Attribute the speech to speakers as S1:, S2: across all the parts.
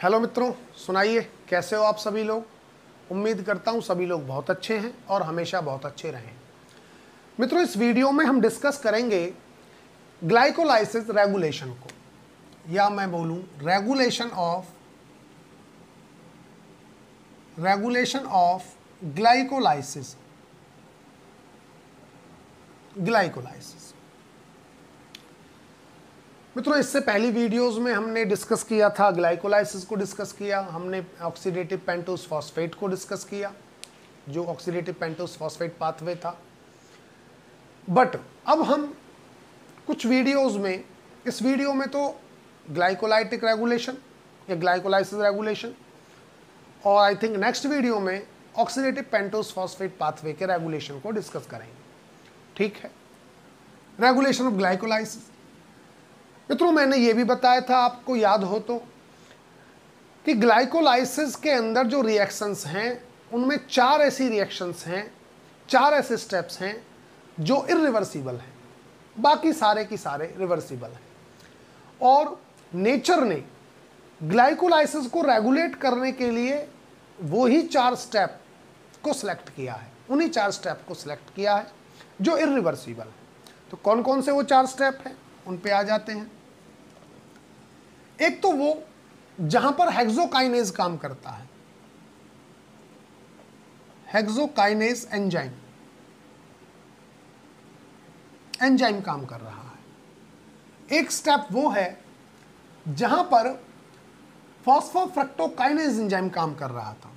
S1: Hello मित्रों, सुनाइए कैसे हो आप सभी लोग। उम्मीद करता हूँ सभी लोग बहुत अच्छे हैं और हमेशा बहुत अच्छे रहें। मित्रों, इस वीडियो में हम डिस्कस करेंगे ग्लाइकोलाइसिस रेगुलेशन को, या मैं बोलूँ रेगुलेशन ऑफ ग्लाइकोलाइसिस। मित्रों, इससे पहली वीडियोस में हमने डिस्कस किया था ग्लाइकोलाइसिस को डिस्कस किया, हमने ऑक्सीडेटिव पेंटोस फॉस्फेट को डिस्कस किया, जो ऑक्सीडेटिव पेंटोस फॉस्फेट पाथवे था। बट अब हम कुछ वीडियोस में, इस वीडियो में तो ग्लाइकोलाइटिक रेगुलेशन या ग्लाइकोलाइसिस रेगुलेशन, और आई थिंक नेक्स्ट वीडियो में ऑक्सीडेटिव पेंटोस फॉस्फेट पाथवे के रेगुलेशन को डिस्कस करेंगे। ठीक है, रेगुलेशन ऑफ ग्लाइकोलाइसिस। मित्रों, मैंने ये भी बताया था, आपको याद हो तो, कि ग्लाइकोलाइसिस के अंदर जो रिएक्शंस हैं उनमें 4 ऐसी रिएक्शंस हैं, 4 ऐसे स्टेप्स हैं जो इर्रिवर्सिबल हैं, बाकी सारे की सारे रिवर्सिबल हैं। और नेचर ने ग्लाइकोलाइसिस को रेगुलेट करने के लिए वही 4 स्टेप को सिलेक्ट किया है, उन्हीं 4 स्टेप को सिलेक्ट किया है जो इर्रिवर्सिबल है। तो कौन कौन से वो 4 स्टेप हैं, उन पे आ जाते हैं। एक तो वो जहां पर हेक्सोकाइनेज काम करता है, हेक्सोकाइनेज एंजाइम काम कर रहा है। एक स्टेप वो है जहां पर फॉस्फोफ्रक्टोकाइनेज एंजाइम काम कर रहा था,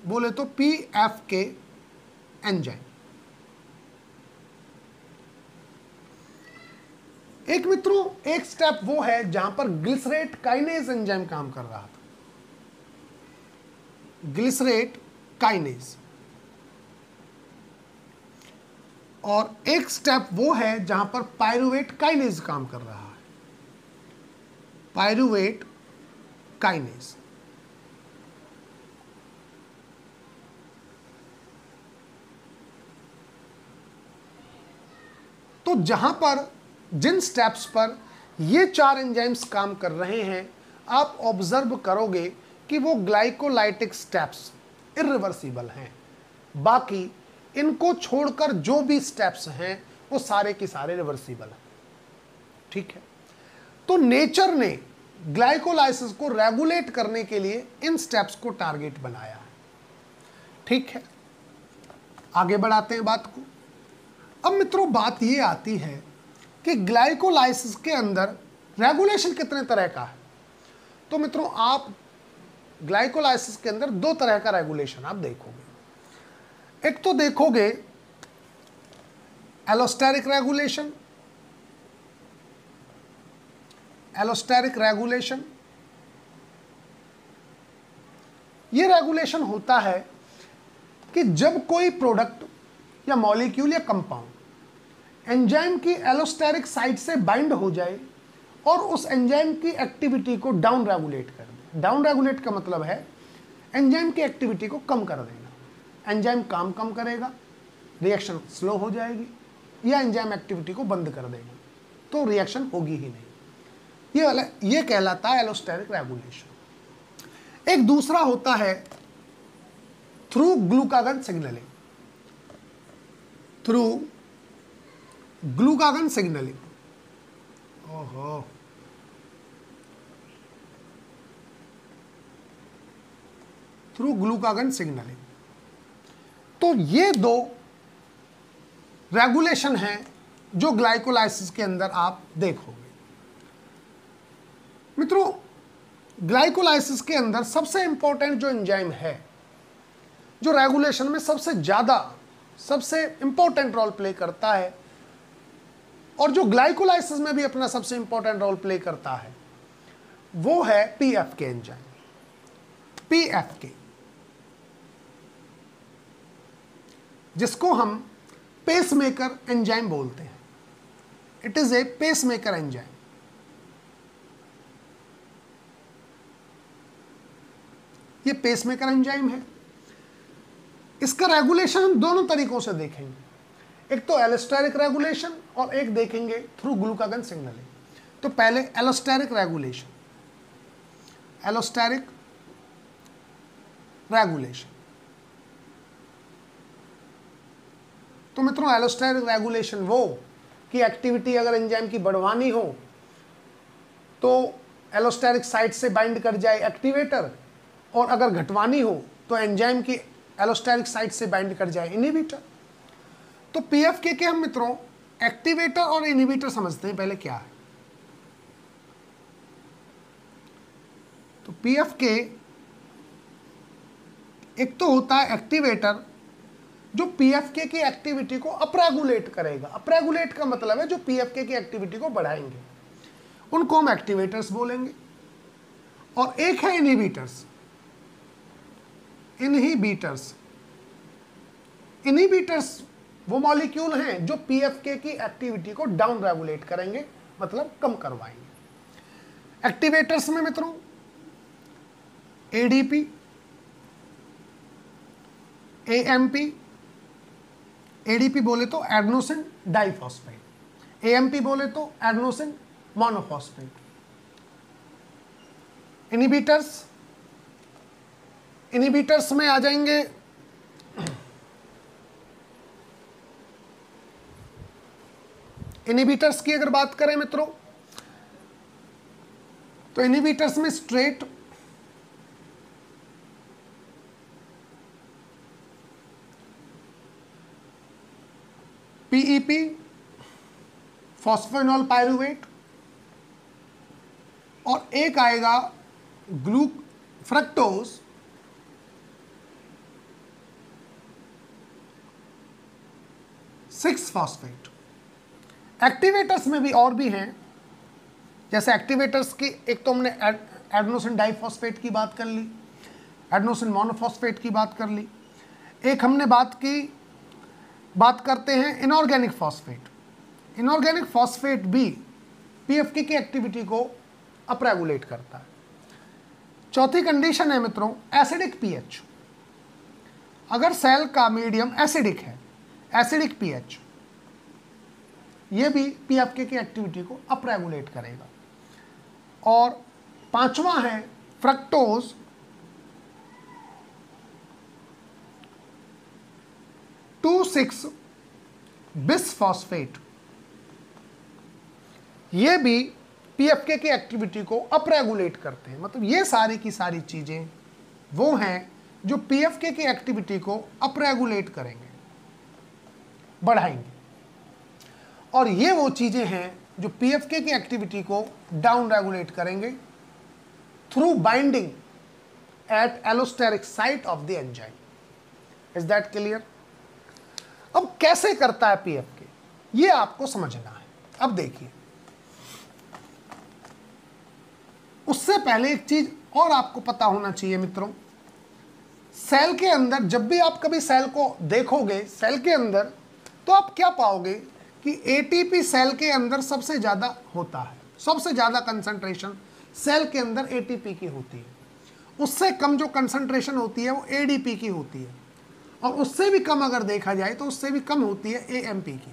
S1: बोले तो PFK एंजाइम। एक मित्रों, एक स्टेप वो है जहां पर ग्लिसरेट काइनेज एंजाइम काम कर रहा था, ग्लिसरेट काइनेज। और एक स्टेप वो है जहां पर पायरुवेट काइनेज काम कर रहा है, पायरुवेट काइनेज। तो जहां पर जिन स्टेप्स पर ये 4 एंजाइम्स काम कर रहे हैं, आप ऑब्जर्व करोगे कि वो ग्लाइकोलाइटिक स्टेप्स इर्रिवर्सिबल हैं। बाकी इनको छोड़कर जो भी स्टेप्स हैं वो सारे के सारे रिवर्सिबल हैं। ठीक है, तो नेचर ने ग्लाइकोलाइसिस को रेगुलेट करने के लिए इन स्टेप्स को टारगेट बनाया है। ठीक है, आगे बढ़ाते हैं बात को। अब मित्रों, बात ये आती है कि ग्लाइकोलाइसिस के अंदर रेगुलेशन कितने तरह का है। तो मित्रों, आप ग्लाइकोलाइसिस के अंदर 2 तरह का रेगुलेशन आप देखोगे। एक तो देखोगे एलोस्टेरिक रेगुलेशन। एलोस्टेरिक रेगुलेशन, ये रेगुलेशन होता है कि जब कोई प्रोडक्ट या मॉलिक्यूल या कंपाउंड एंजाइम की एलोस्टेरिक साइट से बाइंड हो जाए और उस एंजाइम की एक्टिविटी को डाउन रेगुलेट कर दे। डाउन रेगुलेट का मतलब है एंजाइम की एक्टिविटी को कम कर देना। एंजाइम काम कम करेगा, रिएक्शन स्लो हो जाएगी, या एंजाइम एक्टिविटी को बंद कर देगा, तो रिएक्शन होगी ही नहीं। ये कहलाता है एलोस्टेरिक रेगुलेशन। एक दूसरा होता है through glucagon signalling. Through glucagon signalling, ओहो, थ्रू ग्लूकागन सिग्नलिंग। तो ये 2 रेगुलेशन हैं जो ग्लाइकोलाइसिस के अंदर आप देखोगे। मित्रों, ग्लाइकोलाइसिस के अंदर सबसे इंपॉर्टेंट जो एंजाइम है, जो रेगुलेशन में सबसे इंपॉर्टेंट रोल प्ले करता है, और जो ग्लाइकोलाइसिस में भी अपना सबसे इंपॉर्टेंट रोल प्ले करता है, वो है PFK एंजाइम। PFK, जिसको हम पेसमेकर एंजाइम बोलते हैं। It is a pacemaker enzyme. ये पेसमेकर एंजाइम है। इसका रेगुलेशन हम दोनों तरीकों से देखेंगे, एक तो एलोस्टेरिक रेगुलेशन और एक देखेंगे थ्रू ग्लूकागन सिग्नलिंग। तो पहले एलोस्टेरिक रेगुलेशन। Allosteric regulation. तो मित्रों एलोस्टेरिक रेगुलेशन वो कि एक्टिविटी अगर एंजाइम की बढ़वानी हो तो एलोस्टेरिक साइट से बाइंड कर जाए एक्टिवेटर, और अगर घटवानी हो तो एंजाइम की एलोस्टेरिक साइट से बाइंड कर जाए इनहिबिटर। तो पीएफके के हम मित्रों एक्टिवेटर और इनहिबिटर समझते हैं पहले क्या है। तो पीएफके एक तो होता है एक्टिवेटर जो पीएफके की एक्टिविटी को अपरेगुलेट करेगा। अपरेगुलेट का मतलब है जो पीएफके की एक्टिविटी को बढ़ाएंगे, उनको हम एक्टिवेटर्स बोलेंगे। और एक है इनहिबिटर्स। इनहिबिटर्स वो मॉलिक्यूल हैं जो पीएफके की एक्टिविटी को डाउन रेगुलेट करेंगे, मतलब कम करवाएंगे। एक्टिवेटर्स में मित्रों एडीपी, एएमपी, एडीपी बोले तो एडेनोसिन डाइफॉस्फेट, एएमपी बोले तो एडेनोसिन मोनोफॉस्फेट। इनहिबिटर्स में आ जाएंगे इनहिबिटर्स की अगर बात करें मित्रों तो इनहिबिटर्स में स्ट्रेट, पीईपी, फॉस्फेनॉल पायरुवेट, और एक आएगा फ्रक्टोज, सिक्स फॉस्फेट। एक्टिवेटर्स में भी और भी हैं, जैसे एक्टिवेटर्स की एक तो हमने एडेनोसिन डाइफॉस्फेट की बात कर ली, एडेनोसिन मोनोफॉस्फेट की बात कर ली। एक हमने बात करते हैं इनऑर्गेनिक फॉस्फेट। इनऑर्गेनिक फॉस्फेट भी पीएफके की एक्टिविटी को अपरेगुलेट करता है। चौथी कंडीशन है मित्रों एसिडिक पीएच। अगर सेल का मीडियम एसिडिक है, एसिडिक पीएच, ये भी पीएफके की एक्टिविटी को अपरेगुलेट करेगा। और पांचवा है फ्रक्टोज, टू सिक्स बिसफॉस्फेट, ये भी पीएफके की एक्टिविटी को अपरेगुलेट करते हैं। मतलब ये सारी की सारी चीजें वो हैं जो पीएफके की एक्टिविटी को अपरेगुलेट करेंगे, बढ़ाएंगे। और ये वो चीजें हैं जो पीएफके की एक्टिविटी को डाउन रेगुलेट करेंगे through binding at allosteric site of the enzyme. Is that clear? अब कैसे करता है पीएफके, ये आपको समझना है। अब देखिए, उससे पहले एक चीज और आपको पता होना चाहिए मित्रों, सेल के अंदर जब भी आप कभी सेल को देखोगे, सेल के अंदर, तो आप क्या पाओगे कि एटीपी सेल के अंदर सबसे ज्यादा होता है। सबसे ज्यादा कंसंट्रेशन सेल के अंदर एटीपी की होती है। उससे कम जो कंसंट्रेशन होती है वो एडीपी की होती है, और उससे भी कम अगर देखा जाए तो उससे भी कम होती है एएमपी की,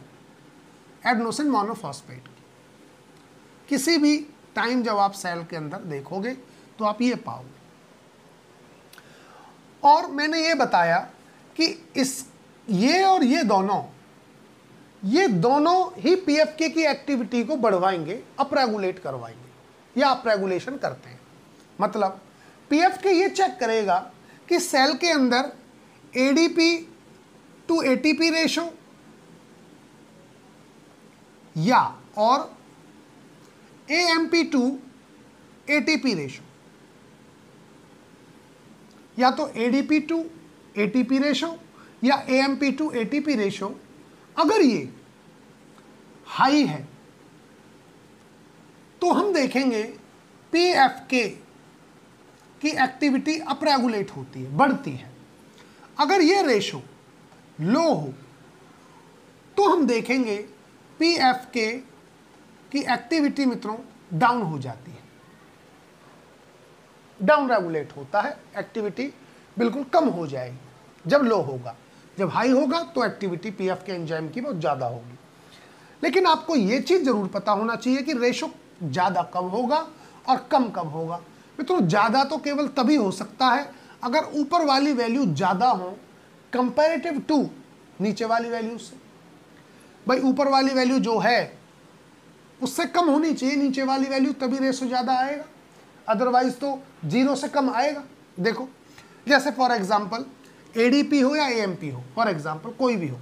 S1: एडेनोसिन मोनोफॉस्फेट की। किसी भी टाइम जब आप सेल के अंदर देखोगे तो आप ये पाओगे। और मैंने ये बताया कि ये और ये दोनों ही पीएफके की एक्टिविटी को बढ़वाएंगे, अपरेगुलेट करवाएंगे या अपरेगुलेशन करते हैं। मतलब पीएफके ये चेक करेगा कि सेल के अंदर एडीपी टू एटीपी रेशो या और एएमपी टू एटीपी रेशो, या तो एडीपी टू एटीपी रेशो या एएमपी टू एटीपी रेशो, अगर ये हाई है तो हम देखेंगे पीएफके की एक्टिविटी अपरेगुलेट होती है, बढ़ती है। अगर ये रेशो लो हो तो हम देखेंगे पीएफके की एक्टिविटी मित्रों डाउन हो जाती है, डाउन रेगुलेट होता है, एक्टिविटी बिल्कुल कम हो जाएगी जब लो होगा। जब हाई होगा तो एक्टिविटी पीएफके एंजाइम की बहुत ज़्यादा होगी। लेकिन आपको ये चीज़ ज़रूर पता होना चाहिए कि रेशो ज़्यादा कब होगा और कम कब होगा। मित्रों ज़्यादा तो केवल तभी हो सकता है अगर ऊपर वाली वैल्यू ज़्यादा हो कंपैरेटिव टू नीचे वाली वैल्यू से। भाई ऊपर वाली वैल्यू जो है उससे कम होनी चाहिए नीचे वाली वैल्यू, तभी रेशो ज़्यादा आएगा, अदरवाइज तो 0 से कम आएगा। देखो जैसे फॉर एग्जांपल एडीपी हो या एएमपी हो, फॉर एग्जांपल कोई भी हो,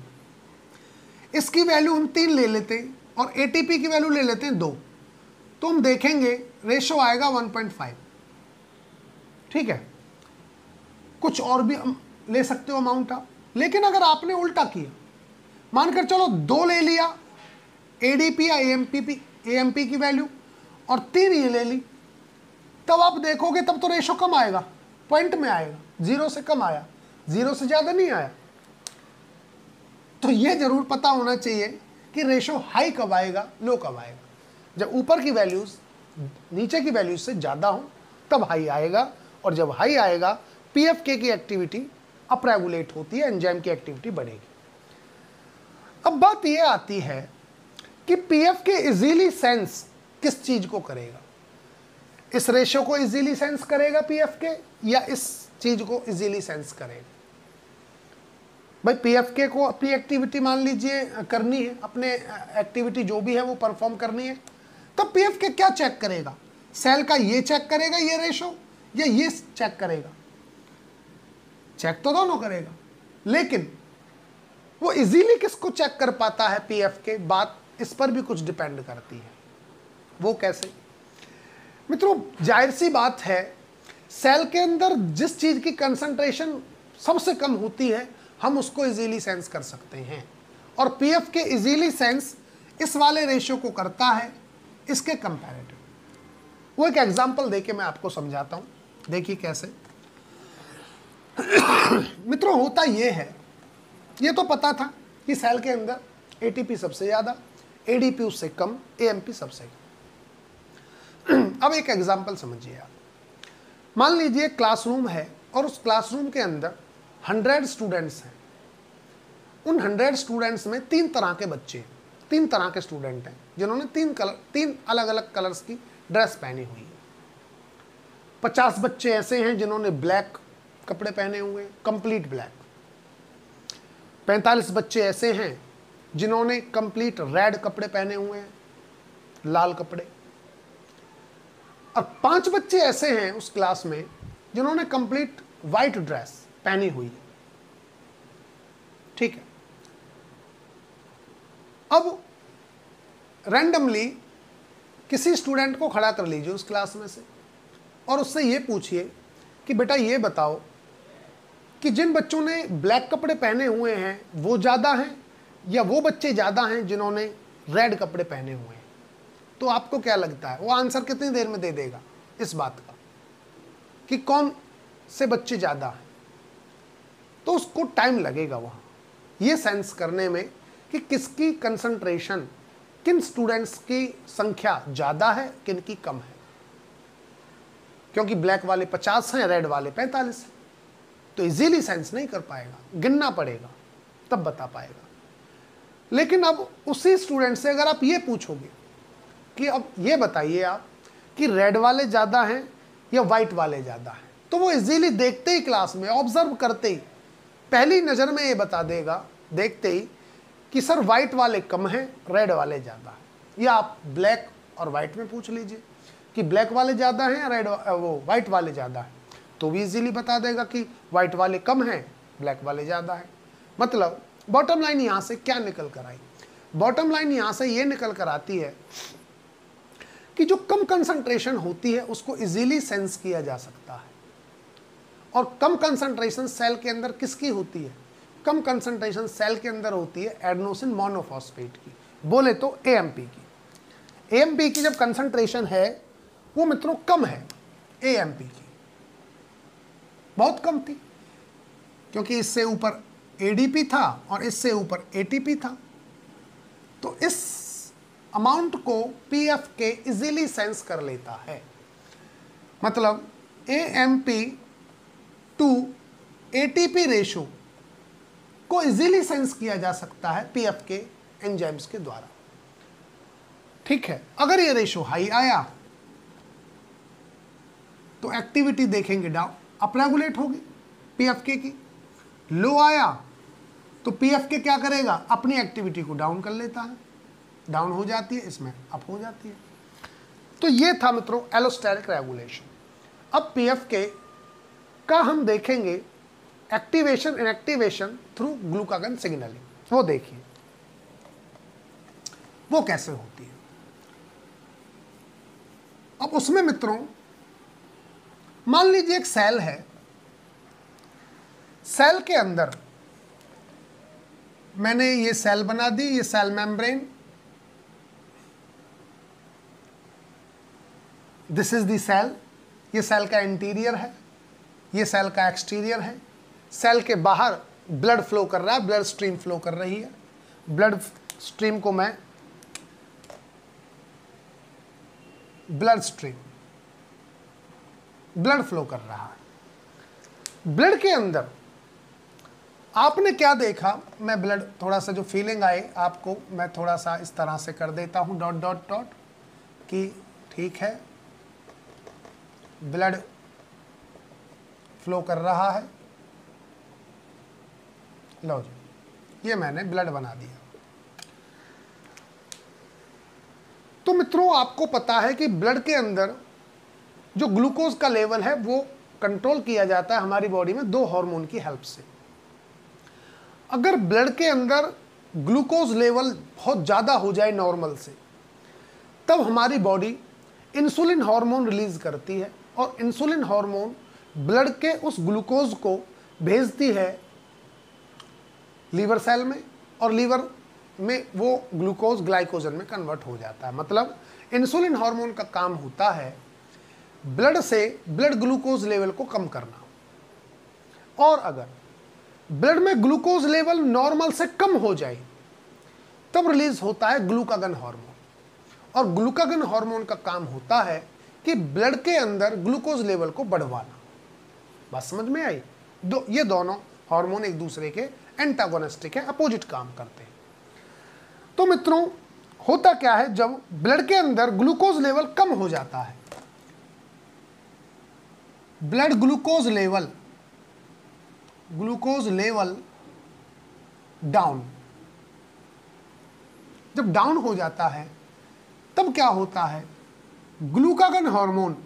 S1: इसकी वैल्यू हम 3 ले लेते हैं और एटीपी की वैल्यू ले लेते हैं 2, तो हम देखेंगे रेशो आएगा 1.5। ठीक है, कुछ और भी ले सकते हो अमाउंट आप, लेकिन अगर आपने उल्टा किया, मानकर चलो 2 ले लिया एडीपी या एएमपी की वैल्यू और 3 ये ले ली, तब आप देखोगे तब तो रेशो कम आएगा, पॉइंट में आएगा, 0 से कम आया, 0 से ज़्यादा नहीं आया। तो ये जरूर पता होना चाहिए कि रेशो हाई कब आएगा, लो कब आएगा। जब ऊपर की वैल्यूज नीचे की वैल्यूज से ज़्यादा हो तब हाई आएगा, और जब हाई आएगा पीएफके की एक्टिविटी अपरेगुलेट होती है, एंजाइम की एक्टिविटी बढ़ेगी। अब बात ये आती है कि पीएफके इजीली सेंस किस चीज को करेगा, इस रेशो को इजीली सेंस करेगा पीएफके या इस चीज को इजीली सेंस करेगा। भाई पीएफके को अपनी एक्टिविटी मान लीजिए करनी है, अपने एक्टिविटी जो भी है वो परफॉर्म करनी है, तब पीएफके क्या चेक करेगा, सेल का ये चेक करेगा ये रेशो या ये चेक करेगा? चेक तो दोनों करेगा, लेकिन वो इजीली किसको चेक कर पाता है पीएफके, बात इस पर भी कुछ डिपेंड करती है। वो कैसे? मित्रों जाहिर सी बात है, सेल के अंदर जिस चीज की कंसंट्रेशन सबसे कम होती है हम उसको इजीली सेंस कर सकते हैं, और पीएफके इजीली सेंस इस वाले रेशियो को करता है इसके कंपैरेटिव। वो एक एग्जांपल देके मैं आपको समझाता हूं, देखिए कैसे। मित्रों होता ये है, ये तो पता था कि सेल के अंदर एटीपी सबसे ज्यादा, एडीपी उससे कम, एएमपी सबसे कम। अब एक एग्जांपल समझिए आप। मान लीजिए क्लासरूम है और उस क्लासरूम के अंदर 100 स्टूडेंट्स हैं। उन 100 स्टूडेंट्स में 3 तरह के बच्चे, 3 तरह के स्टूडेंट हैं जिन्होंने 3 अलग अलग कलर्स की ड्रेस पहनी हुई है। 50 बच्चे ऐसे हैं जिन्होंने ब्लैक कपड़े पहने हुए हैं, कंप्लीट ब्लैक। 45 बच्चे ऐसे हैं जिन्होंने कंप्लीट रेड कपड़े पहने हुए हैं, लाल कपड़े। और 5 बच्चे ऐसे हैं उस क्लास में जिन्होंने कंप्लीट वाइट ड्रेस पहनी हुई है। ठीक है, अब रैंडमली किसी स्टूडेंट को खड़ा कर लीजिए उस क्लास में से और उससे ये पूछिए कि बेटा ये बताओ कि जिन बच्चों ने ब्लैक कपड़े पहने हुए हैं वो ज़्यादा हैं या वो बच्चे ज़्यादा हैं जिन्होंने रेड कपड़े पहने हुए हैं। तो आपको क्या लगता है वो आंसर कितनी देर में दे देगा इस बात का कि कौन से बच्चे ज़्यादा हैं? तो उसको टाइम लगेगा वहाँ ये सेंस करने में कि किसकी कंसंट्रेशन, किन स्टूडेंट्स की संख्या ज़्यादा है, किन की कम है। क्योंकि ब्लैक वाले 50 हैं, रेड वाले 45 हैं, तो इजीली सेंस नहीं कर पाएगा, गिनना पड़ेगा तब बता पाएगा। लेकिन अब उसी स्टूडेंट से अगर आप ये पूछोगे कि अब ये बताइए आप कि रेड वाले ज़्यादा हैं या वाइट वाले ज़्यादा हैं, तो वो इजीली देखते ही क्लास में ऑब्जर्व करते ही पहली नज़र में ये बता देगा देखते ही कि सर वाइट वाले कम हैं, रेड वाले ज़्यादा हैं। या आप ब्लैक और वाइट में पूछ लीजिए कि ब्लैक वाले ज़्यादा हैं या वाइट वाले ज़्यादा हैं, तो भी इजीली बता देगा कि वाइट वाले कम हैं, ब्लैक वाले ज़्यादा हैं। मतलब बॉटम लाइन यहाँ से क्या निकल कर आई? बॉटम लाइन यहाँ से ये निकल कर आती है कि जो कम कंसंट्रेशन होती है उसको इजीली सेंस किया जा सकता है। और कम कंसंट्रेशन सेल के अंदर किसकी होती है? कम कंसंट्रेशन सेल के अंदर होती है एडेनोसिन मोनोफॉस्फेट की, बोले तो एएमपी की। एएमपी की जब कंसंट्रेशन है वो मित्रों कम है, एएमपी की बहुत कम थी, क्योंकि इससे ऊपर एडीपी था और इससे ऊपर एटीपी था। तो इस अमाउंट को पीएफके इजीली सेंस कर लेता है। मतलब एएमपी टू एटीपी रेशो को इजीली सेंस किया जा सकता है पीएफके एंजाइम्स के द्वारा। ठीक है, अगर ये रेशो हाई आया तो एक्टिविटी देखेंगे डाउन, अप रेगुलेट होगी पीएफके की। लो आया तो पीएफके क्या करेगा, अपनी एक्टिविटी को डाउन कर लेता है, डाउन हो जाती है, इसमें अप हो जाती है। तो ये था मित्रों एलोस्टेरिक रेगुलेशन। अब पीएफके का हम देखेंगे activation inactivation through glucagon signalling, वो देखिए वो कैसे होती है। अब उसमें मित्रों मान लीजिए एक सेल है, सेल के अंदर मैंने ये सेल बना दी, ये cell membrane, this is the cell, ये सेल का इंटीरियर है, ये सेल का एक्सटीरियर है। सेल के बाहर ब्लड फ्लो कर रहा है, ब्लड स्ट्रीम फ्लो कर रही है। ब्लड स्ट्रीम को मैं ब्लड स्ट्रीम, ब्लड फ्लो कर रहा है। ब्लड के अंदर आपने क्या देखा, मैं ब्लड थोड़ा सा जो फीलिंग आए आपको मैं थोड़ा सा इस तरह से कर देता हूं डॉट डॉट डॉट कि ठीक है ब्लड फ्लो कर रहा है। लो जी, ये मैंने ब्लड बना दिया। तो मित्रों आपको पता है कि ब्लड के अंदर जो ग्लूकोज का लेवल है वो कंट्रोल किया जाता है हमारी बॉडी में दो हार्मोन की हेल्प से। अगर ब्लड के अंदर ग्लूकोज लेवल बहुत ज़्यादा हो जाए नॉर्मल से, तब हमारी बॉडी इंसुलिन हार्मोन रिलीज करती है और इंसुलिन हार्मोन ब्लड के उस ग्लूकोज को भेजती है लीवर सेल में, और लीवर में वो ग्लूकोज ग्लाइकोजन में कन्वर्ट हो जाता है। मतलब इंसुलिन हार्मोन का काम होता है ब्लड से ब्लड ग्लूकोज लेवल को कम करना, और अगर ब्लड में ग्लूकोज लेवल नॉर्मल से कम हो जाए तब रिलीज होता है ग्लूकागन हार्मोन, और ग्लूकागन हार्मोन का काम होता है कि ब्लड के अंदर ग्लूकोज लेवल को बढ़वाना। बात समझ में आई? ये दोनों हार्मोन एक दूसरे के एंटागोनिस्टिक है, अपोजिट काम करते हैं। तो मित्रों होता क्या है, जब ब्लड के अंदर ग्लूकोज लेवल कम हो जाता है, ब्लड ग्लूकोज लेवल डाउन, जब डाउन हो जाता है तब क्या होता है, ग्लूकागन हार्मोन,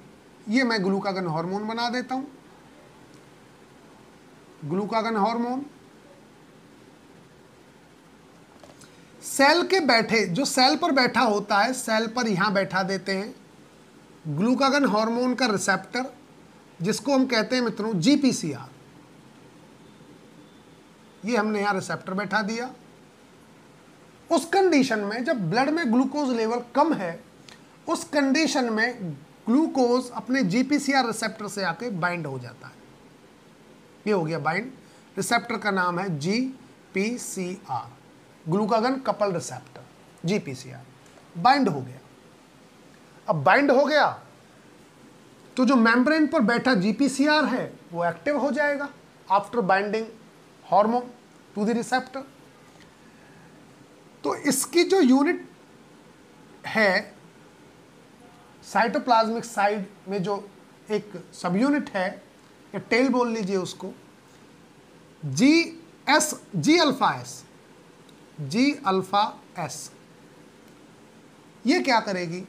S1: ये मैं ग्लूकागन हार्मोन बना देता हूं, ग्लूकागन हार्मोन सेल के बैठे, जो सेल पर बैठा होता है, सेल पर यहां बैठा देते हैं ग्लूकागन हार्मोन का रिसेप्टर, जिसको हम कहते हैं मित्रों जीपीसीआर। ये हमने यहां रिसेप्टर बैठा दिया। उस कंडीशन में जब ब्लड में ग्लूकोज लेवल कम है, उस कंडीशन में ग्लूकोज अपने जीपीसीआर रिसेप्टर से आके बाइंड हो जाता है। ये हो गया बाइंड, रिसेप्टर का नाम है GPCR, glucagon couple receptor, GPCR bind हो गया। अब बाइंड हो गया तो जो मेम्ब्रेन पर बैठा जीपीसीआर है वो एक्टिव हो जाएगा after binding hormone to the receptor. तो इसकी जो यूनिट है, साइटोप्लाज्मिक साइड में जो एक सब यूनिट है, या टेल बोल लीजिए उसको, जी अल्फा एस, ये क्या करेगी,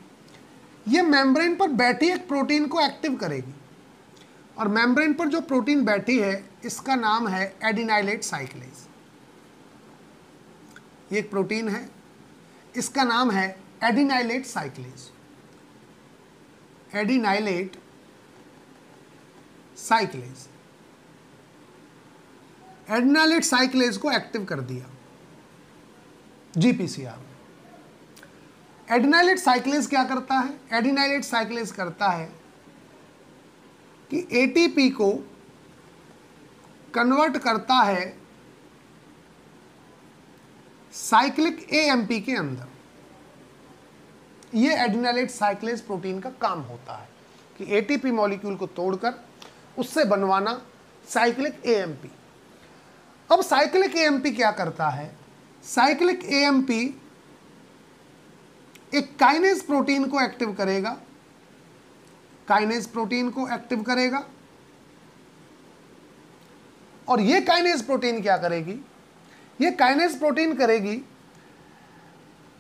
S1: ये मेम्ब्रेन पर बैठी एक प्रोटीन को एक्टिव करेगी, और मेम्ब्रेन पर जो प्रोटीन बैठी है इसका नाम है एडिनाइलेट साइक्लेज। ये एक प्रोटीन है, इसका नाम है एडिनाइलेट साइक्लेज, एडिनाइलेट साइक्लेज। एडिनाइलेट साइक्लेज को एक्टिव कर दिया जीपीसीआर। एडिनाइलेट साइक्लेज क्या करता है, एडिनाइलेट साइक्लेज करता है कि एटीपी को कन्वर्ट करता है साइक्लिक एएमपी के अंदर। ये एडिनाइलेट साइक्लेज प्रोटीन का काम होता है कि एटीपी मॉलिक्यूल को तोड़कर उससे बनवाना साइक्लिक एएमपी। अब साइक्लिक एएमपी क्या करता है, साइक्लिक एएमपी एक काइनेज प्रोटीन को एक्टिव करेगा, काइनेज प्रोटीन को एक्टिव करेगा, और ये काइनेज प्रोटीन क्या करेगी, ये काइनेज प्रोटीन करेगी,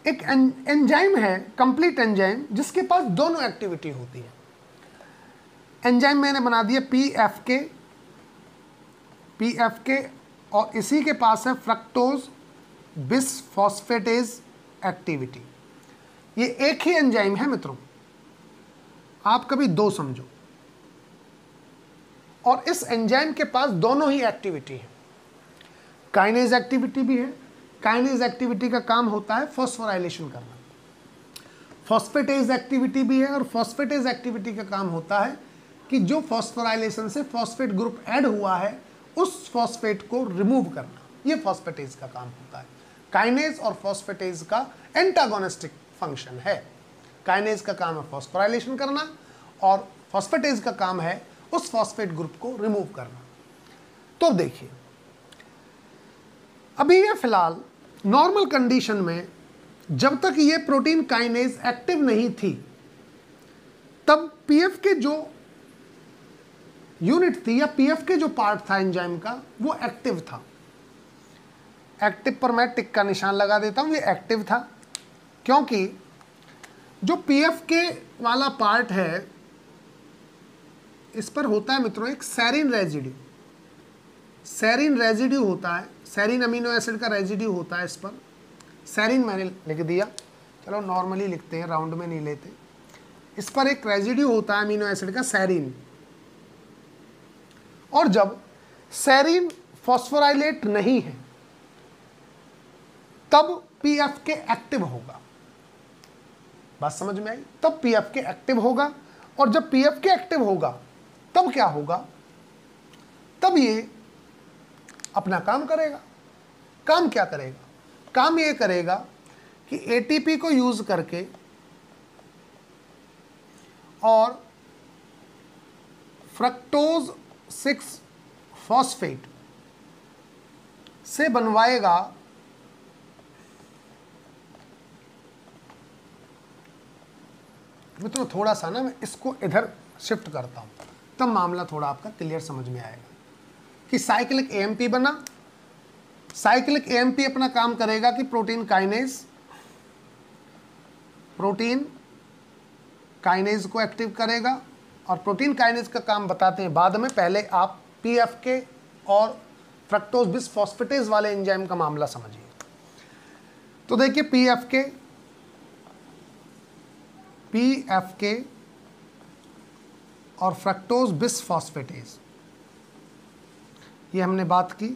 S1: एक एंजाइम है, कंप्लीट एंजाइम, जिसके पास दोनों एक्टिविटी होती है। एंजाइम मैंने बना दिया पीएफके, और इसी के पास है फ्रक्टोज बिसफॉस्फेटेज एक्टिविटी। ये एक ही एंजाइम है मित्रों, आप कभी दो समझो, और इस एंजाइम के पास दोनों ही एक्टिविटी है। काइनेज एक्टिविटी भी है। काइनेज एक्टिविटी का काम होता है फॉस्फोराइलेशन करना। फॉस्फेटेज एक्टिविटी भी है, और फॉस्फेटेज एक्टिविटी का काम होता है कि जो फॉस्फोराइलेशन से फॉस्फेट ग्रुप ऐड हुआ है उस फॉस्फेट को रिमूव करना, ये फॉस्फेटेज का काम होता है। काइनेज और फॉस्फेटेज का एंटागोनिस्टिक फंक्शन है। काइनेज का काम है फॉस्फोराइलेशन करना, और फॉस्फेटेज का काम है उस फॉस्फेट ग्रुप को रिमूव करना। तो देखिए, अभी ये फिलहाल नॉर्मल कंडीशन में जब तक ये प्रोटीन काइनेज एक्टिव नहीं थी, तब पीएफ के जो यूनिट थी या पीएफ के जो पार्ट था एंजाइम का, वो एक्टिव था। एक्टिव पर मैं टिक का निशान लगा देता हूं, ये एक्टिव था, क्योंकि जो पीएफ के वाला पार्ट है, इस पर होता है मित्रों एक सेरिन रेजिड्यू। सेरिन रेजिड्यू होता है, सेरिन अमीनो एसिड का रेजिड्यू होता है इस पर। सेरिन मैंने लिख दिया, चलो नॉर्मली लिखते हैं, राउंड में नहीं लेते। इस पर एक रेजिड्यू होता है अमीनो एसिड का, सेरिन। और जब सेरिन फॉस्फोराइलेट नहीं है तब पीएफके एक्टिव होगा। बात समझ में आई? तब पीएफके एक्टिव होगा, और जब पीएफके एक्टिव होगा तब क्या होगा, तब ये अपना काम करेगा। काम क्या करेगा? काम ये करेगा कि एटीपी को यूज करके और फ्रक्टोज 6 फॉस्फेट से बनवाएगा मित्रों, थोड़ा सा ना मैं इसको इधर शिफ्ट करता हूं, तब मामला थोड़ा आपका क्लियर समझ में आएगा कि साइक्लिक एएमपी बना। साइक्लिक एएमपी अपना काम करेगा कि प्रोटीन काइनेज को एक्टिव करेगा, और प्रोटीन काइनेज का काम बताते हैं बाद में। पहले आप पीएफके और फ्रक्टोज बिसफॉस्फेटेज वाले एंजाइम का मामला समझिए। तो देखिए, पीएफके और फ्रक्टोज बिसफॉस्फेटेज, ये हमने बात की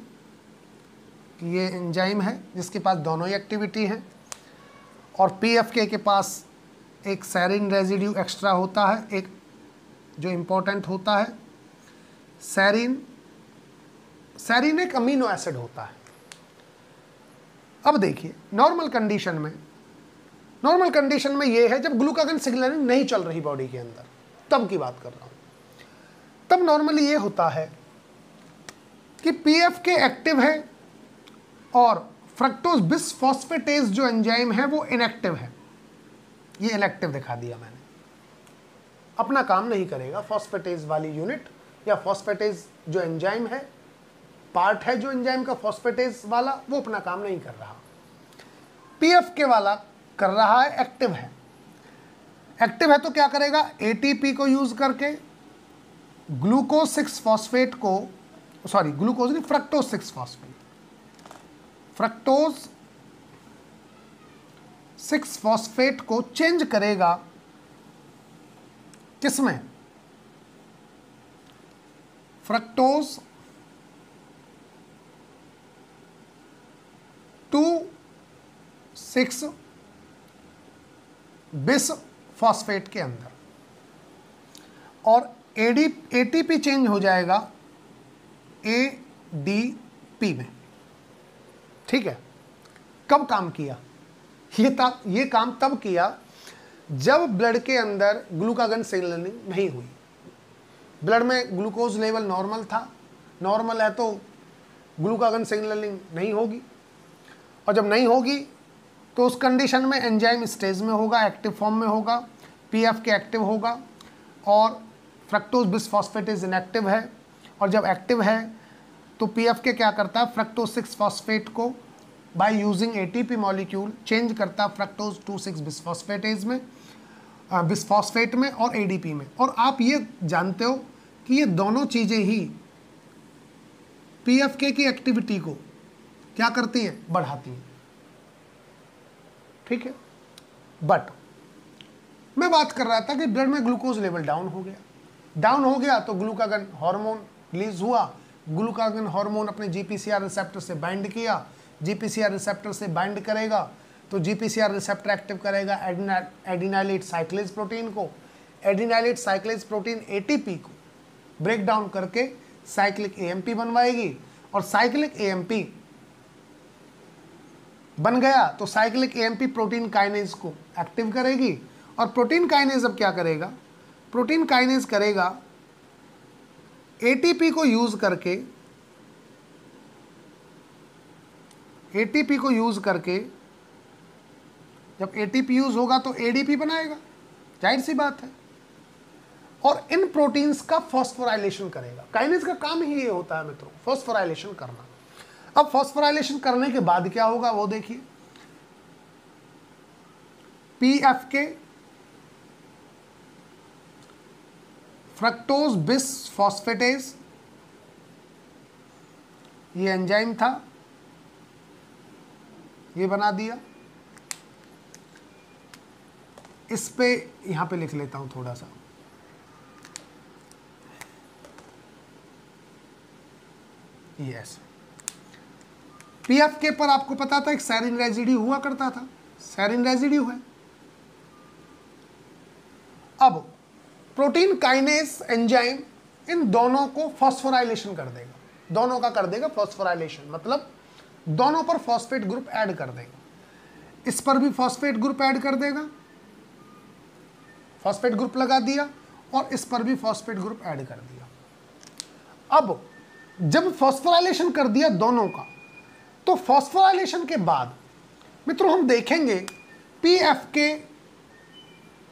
S1: कि ये एंजाइम है जिसके पास दोनों ही एक्टिविटी है, और पीएफके के पास एक सेरिन रेजिड्यू एक्स्ट्रा होता है, एक जो इम्पोर्टेंट होता है। सेरिन एक अमीनो एसिड होता है। अब देखिए, नॉर्मल कंडीशन में ये है जब ग्लूकागन सिग्नलिंग नहीं चल रही बॉडी के अंदर, तब की बात कर रहा हूं। तब नॉर्मली ये होता है कि पीएफके एक्टिव है और फ्रक्टोज बिसफॉस्फेटेज जो एंजाइम है वो इनएक्टिव है। ये इनएक्टिव दिखा दिया मैंने, अपना काम नहीं करेगा। फॉस्फेटेज वाली यूनिट या फॉस्फेटेज जो एंजाइम है, पार्ट है जो एंजाइम का फॉस्फेटेज वाला, वो अपना काम नहीं कर रहा। पीएफके वाला कर रहा है, एक्टिव है। एक्टिव है तो क्या करेगा? एटीपी को यूज करके ग्लूकोज 6 फॉस्फेट को, सॉरी ग्लूकोज नहीं, फ्रक्टोज 6 फॉस्फेट, फ्रक्टोज 6 फॉस्फेट को चेंज करेगा किसमें? फ्रक्टोज 2,6 बिस फॉस्फेट के अंदर, और एटीपी चेंज हो जाएगा एडीपी में। ठीक है, कब काम किया? ये काम तब किया जब ब्लड के अंदर ग्लूकागन सिग्नलिंग नहीं हुई। ब्लड में ग्लूकोज लेवल नॉर्मल था, नॉर्मल है तो ग्लूकागन सिग्नलिंग नहीं होगी, और जब नहीं होगी तो उस कंडीशन में एंजाइम स्टेज में होगा, एक्टिव फॉर्म में होगा, पीएफके एक्टिव होगा, और फ्रक्टोज बिसफॉस्फेटेज इनएक्टिव है, और जब एक्टिव है तो पीएफके क्या करता है, फ्रक्टोज 6 फॉस्फेट को by using ATP molecule change करता है फ्रक्टोज 2,6 बिसफॉस्फेटेज में, बिसफॉस्फेट में और एडीपी में। और आप ये जानते हो कि ये दोनों चीज़ें ही पीएफके की एक्टिविटी को क्या करती हैं, बढ़ाती हैं। ठीक है, बट मैं बात कर रहा था कि ब्लड में ग्लूकोज लेवल डाउन हो गया तो ग्लूकागन हार्मोन रिलीज हुआ। ग्लूकागन हार्मोन अपने जीपीसीआर रिसेप्टर से बाइंड किया, जीपीसीआर रिसेप्टर से बाइंड करेगा तो जीपीसीआर रिसेप्टर एक्टिव करेगा एडिनाइलेट साइक्लेज प्रोटीन को। एडिनाइलेट साइक्लेज प्रोटीन एटीपी को ब्रेक डाउन करके साइक्लिक एएमपी बनवाएगी, और साइक्लिक एएमपी बन गया तो साइक्लिक एएमपी प्रोटीन काइनेज को एक्टिव करेगी। और प्रोटीन काइनेज अब क्या करेगा, प्रोटीन काइनेज करेगा एटीपी को यूज करके, एटीपी को यूज करके, जब एटीपी यूज होगा तो एडीपी बनाएगा, जाहिर सी बात है, और इन प्रोटीन्स का फॉस्फोराइलेशन करेगा। काइनेज का काम ही ये होता है मित्रों, फॉस्फोराइलेशन करना। अब फॉस्फोराइलेशन करने के बाद क्या होगा वो देखिए, पीएफके फ्रक्टोज बिसफॉस्फेटेज, ये एंजाइम था, ये बना दिया। इस पे यहां पे लिख लेता हूं थोड़ा सा, यस। पीएफके पर आपको पता था एक सेरिन रेजिड्यू हुआ करता था, सेरिन रेजिड्यू है। अब प्रोटीन काइनेज एंजाइम इन दोनों को फॉस्फोराइलेशन कर देगा, दोनों का कर देगा फॉस्फोराइलेशन, मतलब दोनों पर फॉस्फेट ग्रुप ऐड कर देगा। इस पर भी फॉस्फेट ग्रुप ऐड कर देगा, फॉस्फेट ग्रुप लगा दिया, और इस पर भी फॉस्फेट ग्रुप ऐड कर दिया। अब जब फॉस्फोराइलेशन कर दिया दोनों का, तो फॉस्फोराइलेशन के बाद मित्रों हम देखेंगे पीएफके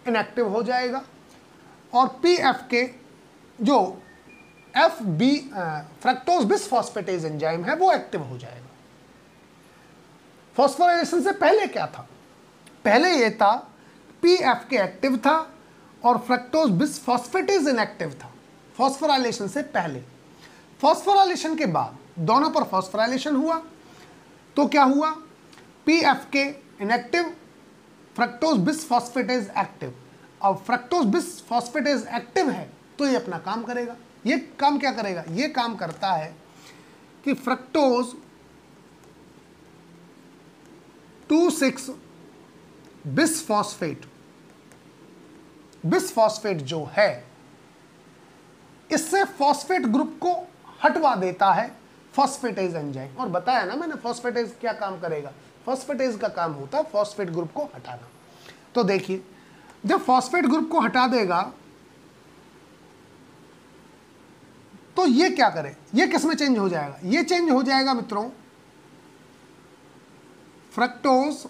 S1: इनएक्टिव हो जाएगा, और पीएफके जो एफबी फ्रक्टोज बिसफॉस्फेटेज एंजाइम है वो एक्टिव हो जाएगा। फॉस्फोराइलेशन से पहले क्या था, पहले ये था पीएफके एक्टिव था और फ्रक्टोज बिसफॉस्फेटेज इनएक्टिव था, फॉस्फोराइलेशन से पहले। फॉस्फोराइलेशन के बाद दोनों पर फॉस्फोराइलेशन हुआ तो क्या हुआ, पीएफके इनएक्टिव, फ्रक्टोज बिसफॉस्फेटेज एक्टिव। अब फ्रक्टोज बिसफॉस्फेटेज एक्टिव है तो ये अपना काम करेगा। ये काम क्या करेगा, ये काम करता है कि फ्रक्टोज 2,6 बिसफॉस्फेट जो है, इससे फॉस्फेट ग्रुप को हटवा देता है फॉस्फेटेज एंजाइम। और बताया ना मैंने फॉस्फेटेज क्या काम करेगा, फॉस्फेटेज का काम होता है फॉस्फेट ग्रुप को हटाना। तो देखिए जब फॉस्फेट ग्रुप को हटा देगा तो ये क्या करे, ये किस में चेंज हो जाएगा, ये चेंज हो जाएगा मित्रों फ्रक्टोज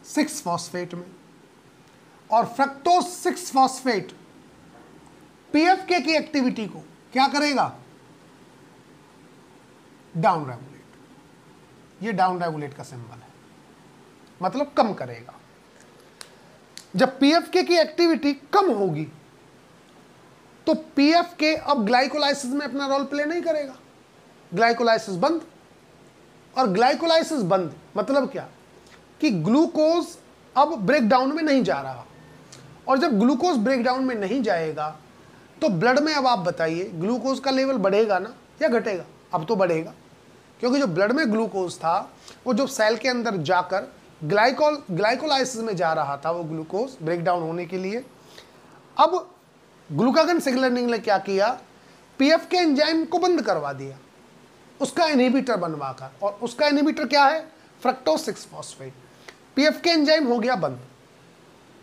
S1: 6 फॉस्फेट में। और फ्रक्टोज 6 फॉस्फेट पीएफके की एक्टिविटी को क्या करेगा, डाउन रेगुलेट। ये डाउन रेगुलेट का सिंबल है, मतलब कम करेगा। जब पीएफके की एक्टिविटी कम होगी तो पीएफके अब ग्लाइकोलाइसिस में अपना रोल प्ले नहीं करेगा, ग्लाइकोलाइसिस बंद। और ग्लाइकोलाइसिस बंद मतलब क्या कि ग्लूकोज अब ब्रेकडाउन में नहीं जा रहा, और जब ग्लूकोज ब्रेकडाउन में नहीं जाएगा तो ब्लड में, अब आप बताइए ग्लूकोज का लेवल बढ़ेगा ना या घटेगा, अब तो बढ़ेगा, क्योंकि जो ब्लड में ग्लूकोज था वो जो सेल के अंदर जाकर ग्लाइकोलाइसिस में जा रहा था, वो ग्लूकोज ब्रेकडाउन होने के लिए। अब ग्लूकागन सिग्नलिंग ने क्या किया, पीएफके एंजाइम को बंद करवा दिया, उसका इनहिबिटर बनवाकर। और उसका इनहिबिटर क्या है, फ्रक्टोज 6 फॉस्फेट। पीएफके एंजाइम हो गया बंद,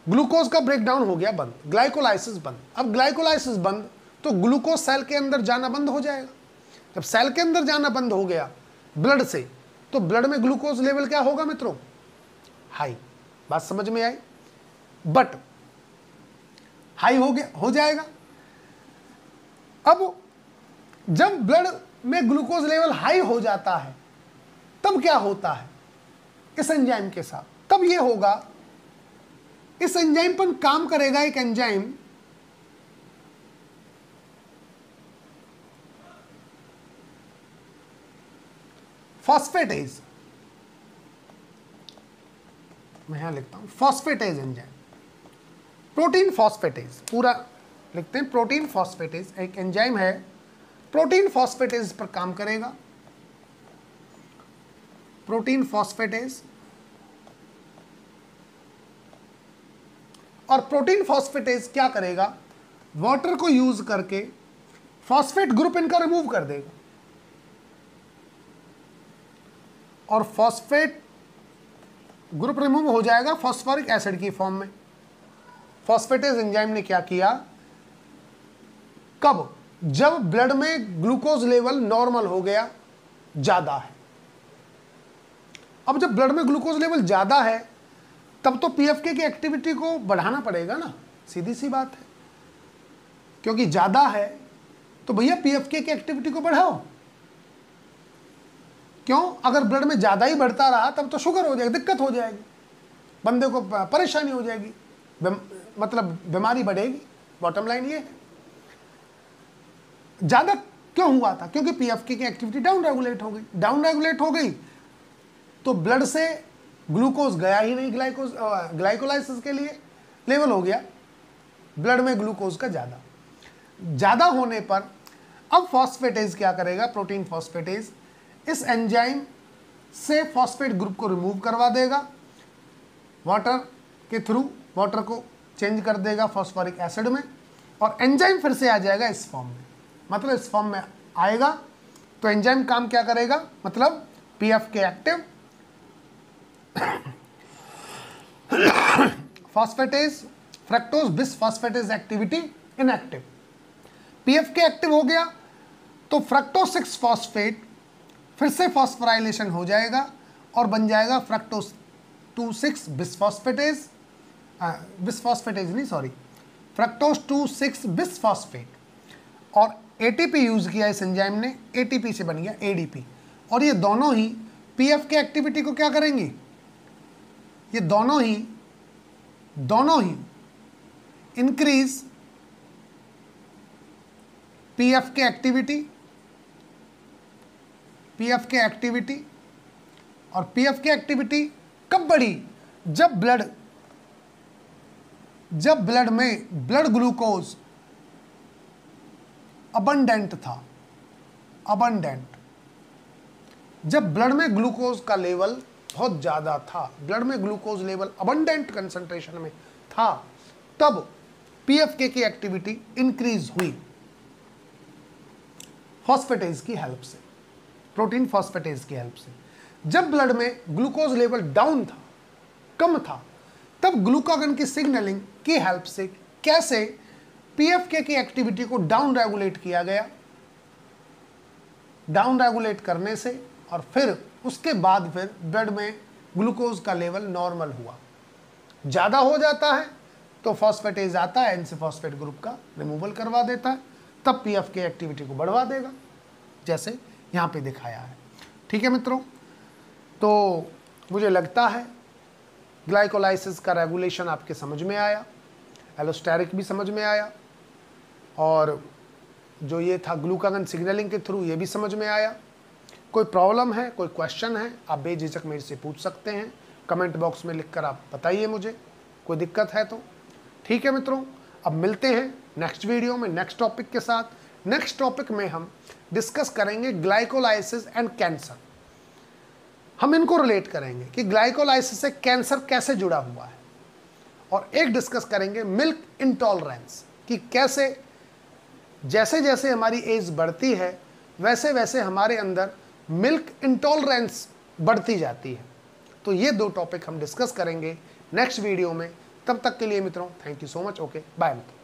S1: ग्लूकोज का ब्रेकडाउन हो गया बंद, ग्लाइकोलाइसिस बंद। अब ग्लाइकोलाइसिस बंद तो ग्लूकोज सेल के अंदर जाना बंद हो जाएगा। जब सेल के अंदर जाना बंद हो गया ब्लड से, तो ब्लड में ग्लूकोज लेवल क्या होगा मित्रों, हाई। बात समझ में आई। बट हाई हो जाएगा। अब जब ब्लड में ग्लूकोज लेवल हाई हो जाता है तब क्या होता है इस एंजाइम के साथ? तब ये होगा, इस एंजाइम पर काम करेगा एक एंजाइम फॉस्फेटेज। मैं यहां लिखता हूं फॉस्फेटेज एंजाइम, प्रोटीन फॉस्फेटेज पूरा लिखते हैं। प्रोटीन फॉस्फेटेज एक एंजाइम है, प्रोटीन फॉस्फेटेज पर काम करेगा। प्रोटीन फॉस्फेटेज, और प्रोटीन फॉस्फेटेज क्या करेगा? वाटर को यूज करके फॉस्फेट ग्रुप इनका रिमूव कर देगा, और फॉस्फेट ग्रुप रिमूव हो जाएगा फॉस्फोरिक एसिड की फॉर्म में। फॉस्फेटेज एंजाइम ने क्या किया? कब? जब ब्लड में ग्लूकोज लेवल नॉर्मल हो गया, ज्यादा है। अब जब ब्लड में ग्लूकोज लेवल ज्यादा है तब तो पीएफके की एक्टिविटी को बढ़ाना पड़ेगा ना, सीधी सी बात है। क्योंकि ज्यादा है तो भैया पीएफके की एक्टिविटी को बढ़ाओ। क्यों? अगर ब्लड में ज्यादा ही बढ़ता रहा तब तो शुगर हो जाएगी, दिक्कत हो जाएगी, बंदे को परेशानी हो जाएगी, मतलब बीमारी बढ़ेगी। बॉटम लाइन ये है। ज्यादा क्यों हुआ था? क्योंकि पीएफके की एक्टिविटी डाउन रेगुलेट हो गई। डाउन रेगुलेट हो गई तो ब्लड से ग्लूकोज गया ही नहीं, ग्लाइकोलाइसिस के लिए लेवल हो गया ब्लड में ग्लूकोज का ज्यादा होने पर अब फॉस्फेटेज क्या करेगा? प्रोटीन फॉस्फेटेज इस एंजाइम से फॉस्फेट ग्रुप को रिमूव करवा देगा, वाटर के थ्रू वाटर को चेंज कर देगा फॉस्फोरिक एसिड में, और एंजाइम फिर से आ जाएगा इस फॉर्म में। मतलब इस फॉर्म में आएगा तो एंजाइम काम क्या करेगा? मतलब पीएफके एक्टिव, फॉस्फेटेज फ्रक्टोज बिस फॉस्फेटेज एक्टिविटी इनएक्टिव। पीएफके एक्टिव हो गया तो फ्रक्टोज 6 फॉस्फेट फिर से फॉस्फोराइलेशन हो जाएगा और बन जाएगा फ्रक्टोज 2,6 बिसफॉस्फेटेज, फ्रक्टोज 2,6 बिसफॉस्फेट, और एटीपी यूज किया इस एंजाइम ने, एटीपी से बन गया एडीपी। और ये दोनों ही पीएफके एक्टिविटी को क्या करेंगी? ये दोनों ही इंक्रीज पीएफके एक्टिविटी, और पीएफके एक्टिविटी कब बढ़ी? जब ब्लड में ब्लड ग्लूकोज अबंडेंट था, जब ब्लड में ग्लूकोज का लेवल बहुत ज्यादा था, ब्लड में ग्लूकोज लेवल अबंडेंट कंसंट्रेशन में था, तब पीएफके की एक्टिविटी इंक्रीज हुई फॉस्फेटेज की हेल्प से, प्रोटीन फॉस्फेटेज की हेल्प से। जब ब्लड में ग्लूकोज लेवल डाउन था, कम था, तब ग्लूकागन की सिग्नलिंग की हेल्प से कैसे पीएफके की एक्टिविटी को डाउन रेगुलेट किया गया, डाउन रेगुलेट करने से, और फिर उसके बाद फिर ब्लड में ग्लूकोज का लेवल नॉर्मल हुआ। ज़्यादा हो जाता है तो फॉस्फेटेज आता है, इनसे फॉस्फेट ग्रुप का रिमूवल करवा देता है, तब पीएफके एक्टिविटी को बढ़वा देगा, जैसे यहाँ पे दिखाया है। ठीक है मित्रों, तो मुझे लगता है ग्लाइकोलाइसिस का रेगुलेशन आपके समझ में आया, एलोस्टेरिक भी समझ में आया, और जो ये था ग्लूकागन सिग्नलिंग के थ्रू ये भी समझ में आया। कोई प्रॉब्लम है, कोई क्वेश्चन है, आप बेझिझक मेरे से पूछ सकते हैं, कमेंट बॉक्स में लिखकर आप बताइए मुझे, कोई दिक्कत है तो। ठीक है मित्रों, अब मिलते हैं नेक्स्ट वीडियो में नेक्स्ट टॉपिक के साथ। नेक्स्ट टॉपिक में हम डिस्कस करेंगे ग्लाइकोलाइसिस एंड कैंसर। हम इनको रिलेट करेंगे कि ग्लाइकोलाइसिस से कैंसर कैसे जुड़ा हुआ है, और एक डिस्कस करेंगे मिल्क इंटॉलरेंस कि कैसे जैसे जैसे हमारी एज बढ़ती है वैसे वैसे हमारे अंदर मिल्क इंटॉलरेंस बढ़ती जाती है। तो ये 2 टॉपिक हम डिस्कस करेंगे नेक्स्ट वीडियो में। तब तक के लिए मित्रों thank you so much. Okay bye मित्रों।